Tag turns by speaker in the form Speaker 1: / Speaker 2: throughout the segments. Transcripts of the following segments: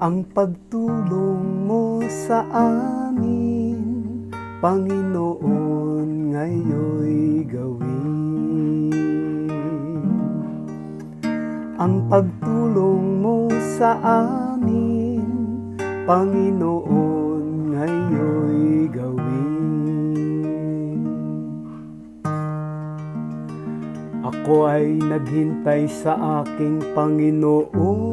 Speaker 1: Ang pagtulong mo sa amin, Panginoon, ngayon'y gawin. Ang pagtulong mo sa amin, Panginoon, ngayon'y gawin. Ako ay naghintay sa aking Panginoon,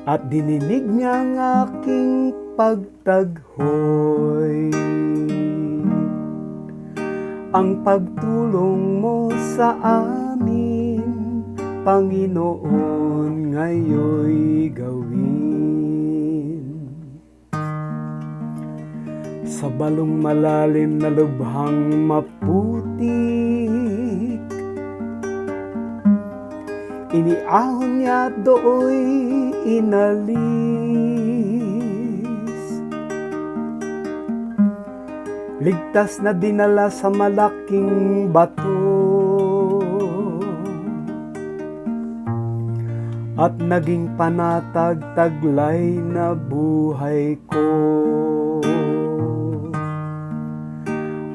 Speaker 1: at dininig niya ang aking pagtaghoy. Ang pagtulong mo sa amin, Panginoon, ngayon'y gawin. Sa balong malalim na lubhang maputik, iniahon niya dooy inalis. Ligtas na dinala sa malaking bato, at naging panatag taglay na buhay ko.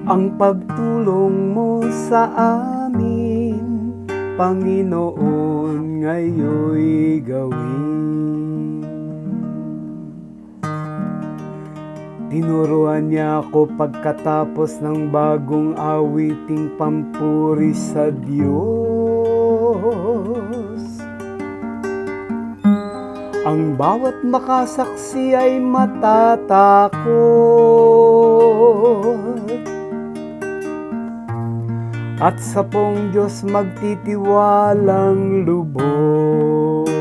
Speaker 1: Ang pagtulong mo sa amin, Panginoon, ngayon'y gawin. Tinuruan niya ako pagkatapos ng bagong awiting pampuri sa Diyos. Ang bawat makasaksi ay matatakot, at sa pong Diyos magtitiwalang lubos.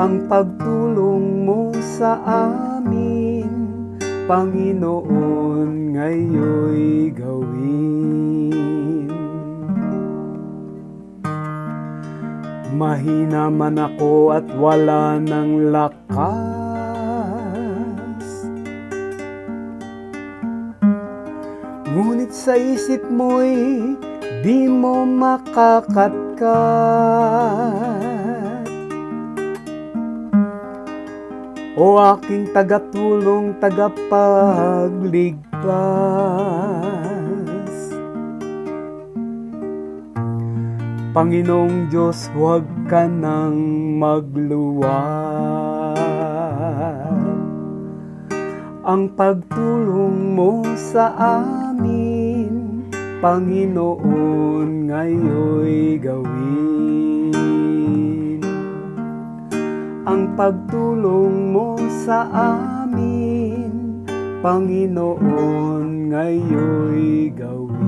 Speaker 1: Ang pagtulong mo sa amin, Panginoon, ngayon'y gawin. Mahina man ako at wala ng lakas, ngunit sa isip mo'y di mo makakatkat. O aking tagatulong, tagapagligtas, Panginoong Diyos, huwag ka nang magluwag. Ang pagtulong mo sa amin, Panginoon, ngayon'y gawin. Ang pagtulong mo sa amin, Panginoon, ngayon'y gawin.